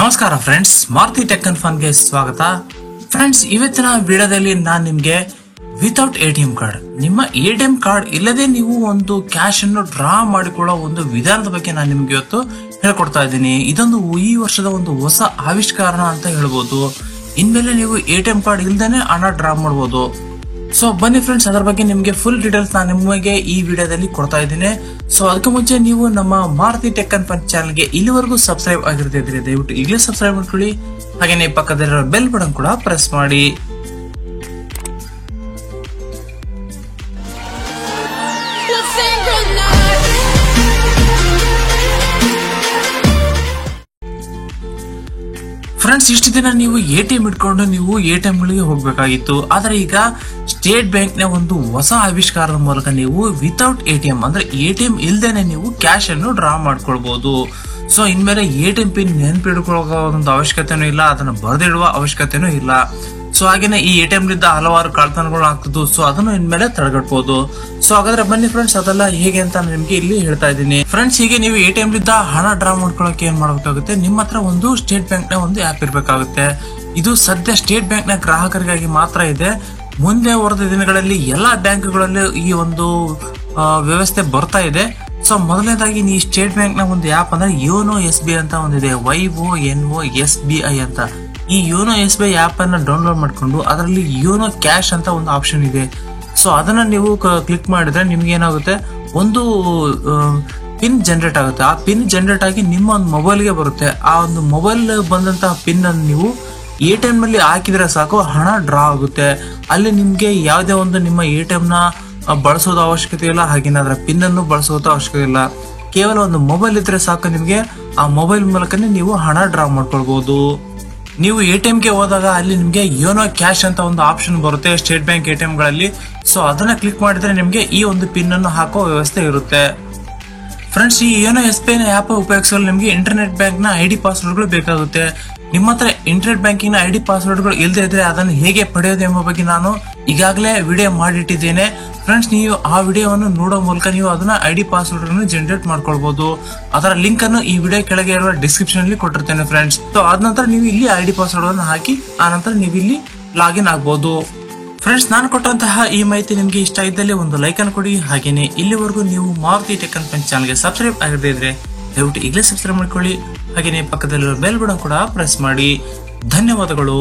ನಮಸ್ಕಾರ friends, Maruti tech and fun ಗೆ ಸ್ವಾಗತ. ಫ್ರೆಂಡ್ಸ್, ಇವತ್ತಿನ ವಿಡಿಯೋದಲ್ಲಿ ನಾನು ನಿಮ್ಗೆ ವಿತೌಟ್ ಎಟಿಎಂ ಕಾರ್ಡ್, ನಿಮ್ಮ ಎಟಿಎಂ ಕಾರ್ಡ್ ಇಲ್ಲದೆ ನೀವು ಒಂದು ಕ್ಯಾಶ್ ಅನ್ನು ಡ್ರಾ ಮಾಡಿಕೊಳ್ಳೋ ಒಂದು ವಿಧಾನದ ಬಗ್ಗೆ ನಾನು ನಿಮ್ಗೆ ಇವತ್ತು ಹೇಳ್ಕೊಡ್ತಾ ಇದ್ದೀನಿ. ಇದೊಂದು ಈ ವರ್ಷದ ಒಂದು ಹೊಸ ಆವಿಷ್ಕಾರ ಅಂತ ಹೇಳ್ಬೋದು. ಇನ್ಮೇಲೆ ನೀವು ಎಟಿಎಂ ಕಾರ್ಡ್ ಇಲ್ದೇನೆ ಹಣ ಡ್ರಾ ಮಾಡಬಹುದು. ಸೊ ಬನ್ನಿ ಫ್ರೆಂಡ್ಸ್, ಅದರ ಬಗ್ಗೆ ನಿಮಗೆ ಫುಲ್ ಡೀಟೇಲ್ಸ್ ನಾನು ನಿಮಗೆ ಈ ವಿಡಿಯೋದಲ್ಲಿ ಕೊಡ್ತಾ ಇದ್ದೀನಿ. ಸೊ ಅದಕ್ಕೆ ಮುಂಚೆ ನೀವು ನಮ್ಮ ಮಾರುತಿ ಟೆಕ್ ಅಂಡ್ ಫನ್ ಚಾನಲ್ಗೆ ಇಲ್ಲಿವರೆಗೂ ಸಬ್ಸ್ಕ್ರೈಬ್ ಆಗಿರ್ತಿದ್ರೆ ದಯವಿಟ್ಟು ಈಗಲೇ ಸಬ್ಸ್ಕ್ರೈಬ್ ಮಾಡ್ಕೊಳ್ಳಿ. ಹಾಗೇನೆ ಪಕ್ಕದಲ್ಲಿರೋ ಬೆಲ್ ಬಟನ್ ಕೂಡ ಪ್ರೆಸ್ ಮಾಡಿ. ಫ್ರೆಂಡ್ಸ್, ಇಷ್ಟು ದಿನ ನೀವು ಎಟಿಎಂ ಇಟ್ಕೊಂಡು ನೀವು ಎಟಿಎಂ ಗಳಿಗೆ ಹೋಗ್ಬೇಕಾಗಿತ್ತು. ಆದ್ರೆ ಈಗ ಸ್ಟೇಟ್ ಬ್ಯಾಂಕ್ ನ ಒಂದು ಹೊಸ ಆವಿಷ್ಕಾರದ ಮೂಲಕ ನೀವು ವಿತೌಟ್ ಎಟಿಎಂ ಅಂದ್ರೆ ಎಟಿಎಂ ಇಲ್ದೇನೆ ನೀವು ಕ್ಯಾಶ್ ಅನ್ನು ಡ್ರಾ ಮಾಡ್ಕೊಳ್ಬಹುದು. ಸೊ ಇನ್ಮೇಲೆ ಎಟಿಎಂ ಪಿನ್ ನೆನ್ಪಿಡ್ಕೊಳ್ಳೋ ಒಂದು ಅವಶ್ಯಕತೆನೂ ಇಲ್ಲ, ಅದನ್ನ ಬರೆದಿಡುವ ಅವಶ್ಯಕತೆನೂ ಇಲ್ಲ. ಸೊ ಹಾಗೇನೆ ಈ ಎಟಿಎಂ ಲಿಂದ ಹಲವಾರು ಕಳ್ತನಗಳು ಆಗ್ತದ್ದು. ಸೊ ಅದನ್ನು ಇನ್ಮೇಲೆ ತಡೆಗಟ್ಟಬಹುದು. ಸೊ ಹಾಗಾದ್ರೆ ಬನ್ನಿ ಫ್ರೆಂಡ್ಸ್, ಅದೆಲ್ಲ ಹೇಗೆ ಅಂತ ನಿಮ್ಗೆ ಇಲ್ಲಿ ಹೇಳ್ತಾ ಇದ್ದೀನಿ. ಫ್ರೆಂಡ್ಸ್, ಹೀಗೆ ನೀವು ಎಟಿಎಂ ಲಿಂದ ಹಣ ಡ್ರಾ ಮಾಡ್ಕೊಳ್ಳೋಕೆ ಏನ್ ಮಾಡ್ಬೇಕಾಗುತ್ತೆ, ನಿಮ್ಮ ಹತ್ರ ಒಂದು ಸ್ಟೇಟ್ ಬ್ಯಾಂಕ್ ನ ಒಂದು ಆಪ್ ಇರ್ಬೇಕಾಗುತ್ತೆ. ಇದು ಸದ್ಯ ಸ್ಟೇಟ್ ಬ್ಯಾಂಕ್ ನ ಗ್ರಾಹಕರಿಗಾಗಿ ಮಾತ್ರ ಇದೆ. ಮುಂದೆ ಹೊರದ ದಿನಗಳಲ್ಲಿ ಎಲ್ಲಾ ಬ್ಯಾಂಕ್ಗಳಲ್ಲಿ ಈ ಒಂದು ವ್ಯವಸ್ಥೆ ಬರ್ತಾ ಇದೆ. ಸೊ ಮೊದಲನೇದಾಗಿ ನೀವು ಸ್ಟೇಟ್ ಬ್ಯಾಂಕ್ ನ ಒಂದು ಆಪ್ ಅಂದ್ರೆ ಯೋನೋ SBI ಅಂತ ಒಂದಿದೆ, YONO SBI ಅಂತ. ಈ ಯೋನೋ SBI ಆಪ್ ಅನ್ನ ಡೌನ್ಲೋಡ್ ಮಾಡ್ಕೊಂಡು ಅದರಲ್ಲಿ ಯೋನೋ ಕ್ಯಾಶ್ ಅಂತ ಒಂದು ಆಪ್ಷನ್ ಇದೆ. ಸೊ ಅದನ್ನ ನೀವು ಕ್ಲಿಕ್ ಮಾಡಿದ್ರೆ ನಿಮ್ಗೆ ಏನಾಗುತ್ತೆ, ಒಂದು ಪಿನ್ ಜನರೇಟ್ ಆಗುತ್ತೆ. ಆ ಪಿನ್ ಜನರೇಟ್ ಆಗಿ ನಿಮ್ಮ ಒಂದು ಮೊಬೈಲ್ಗೆ ಬರುತ್ತೆ. ಆ ಒಂದು ಮೊಬೈಲ್ ಬಂದಂತಹ ಪಿನ್ ಅನ್ನು ನೀವು ಎಟಿಎಂ ನಲ್ಲಿ ಹಾಕಿದ್ರೆ ಸಾಕು, ಹಣ ಡ್ರಾ ಆಗುತ್ತೆ. ಅಲ್ಲಿ ನಿಮ್ಗೆ ಯಾವುದೇ ಒಂದು ನಿಮ್ಮ ಎಟಿಎಂ ನ ಬಳಸೋದು ಅವಶ್ಯಕತೆ ಇಲ್ಲ, ಹಾಗೇನೆ ಅದರ ಪಿನ್ ಅನ್ನು ಬಳಸೋದು ಅವಶ್ಯಕತೆ ಇಲ್ಲ. ಕೇವಲ ಒಂದು ಮೊಬೈಲ್ ಇದ್ರೆ ಸಾಕು, ನಿಮ್ಗೆ ಆ ಮೊಬೈಲ್ ಮೂಲಕನೇ ನೀವು ಹಣ ಡ್ರಾ ಮಾಡ್ಕೊಳ್ಬಹುದು. ನೀವು ಎಟಿಎಂ ಗೆ ಹೋದಾಗ ಅಲ್ಲಿ ನಿಮ್ಗೆ ಯೋನೋ ಕ್ಯಾಶ್ ಅಂತ ಒಂದು ಆಪ್ಷನ್ ಬರುತ್ತೆ ಸ್ಟೇಟ್ ಬ್ಯಾಂಕ್ ಎಟಿಎಂ ಗಳಲ್ಲಿ. ಸೊ ಅದನ್ನ ಕ್ಲಿಕ್ ಮಾಡಿದ್ರೆ ನಿಮ್ಗೆ ಈ ಒಂದು ಪಿನ್ ಅನ್ನು ಹಾಕೋ ವ್ಯವಸ್ಥೆ ಇರುತ್ತೆ. ಫ್ರೆಂಡ್ಸ್, ಈ ಯೋನೋ SBI ಆಪ್ ಉಪಯೋಗಿಸಲು ನಿಮ್ಗೆ ಇಂಟರ್ನೆಟ್ ಬ್ಯಾಂಕ್ ನ ID ಪಾಸ್ವರ್ಡ್ ಗಳು ಬೇಕಾಗುತ್ತೆ. ನಿಮ್ಮ ಹತ್ರ ಇಂಟರ್ನೆಟ್ ಬ್ಯಾಂಕಿಂಗ್ ನ ID ಪಾಸ್ವರ್ಡ್ ಗಳು ಇಲ್ಲದೆ ಇದ್ರೆ ಅದನ್ನು ಹೇಗೆ ಪಡೆಯೋದು ಎಂಬ ಬಗ್ಗೆ ನಾನು ಈಗಾಗಲೇ ವಿಡಿಯೋ ಮಾಡಿಟ್ಟಿದ್ದೇನೆ. ಫ್ರೆಂಡ್ಸ್, ನೀವು ಆ ವಿಡಿಯೋವನ್ನು ನೋಡೋ ಮೂಲಕ ನೀವು ಅದನ್ನ ID ಪಾಸ್ವರ್ಡ್ ಅನ್ನು ಜನರೇಟ್ ಮಾಡ್ಕೊಳ್ಬಹುದು. ಅದರ ಲಿಂಕ್ ಅನ್ನು ಈ ವಿಡಿಯೋ ಕೆಳಗೆ ಇರುವ ಡಿಸ್ಕ್ರಿಪ್ಷನ್ ಅಲ್ಲಿ ಕೊಟ್ಟಿರ್ತೇನೆ ಫ್ರೆಂಡ್ಸ್. ಸೊ ಅದ ನಂತರ ನೀವು ಇಲ್ಲಿ ID ಪಾಸ್ವರ್ಡ್ ಅನ್ನು ಹಾಕಿ ಆ ನಂತರ ನೀವು ಇಲ್ಲಿ ಲಾಗಿನ್ ಆಗ್ಬಹುದು. ಫ್ರೆಂಡ್ಸ್, ನಾನು ಕೊಟ್ಟಂತಹ ಈ ಮಾಹಿತಿ ನಿಮ್ಗೆ ಇಷ್ಟ ಇದ್ದಲ್ಲಿ ಒಂದು ಲೈಕ್ ಅನ್ನು ಕೊಡಿ. ಹಾಗೇನೆ ಇಲ್ಲಿವರೆಗೂ ನೀವು ಮಾರುತಿ ಟೆಕ್ ಅಂಡ್ ಫನ್ ಚಾನಲ್ಗೆ ಸಬ್ಸ್ಕ್ರೈಬ್ ಆಗದೇ ಇದ್ರೆ ದಯವಿಟ್ಟು ಈಗಲೇ ಸಬ್ಸ್ಕ್ರೈಬ್ ಮಾಡ್ಕೊಳ್ಳಿ. ಹಾಗೇನೆ ಪಕ್ಕದಲ್ಲಿರೋ ಬೆಲ್ ಬಟನ್ ಕೂಡ ಪ್ರೆಸ್ ಮಾಡಿ. ಧನ್ಯವಾದಗಳು.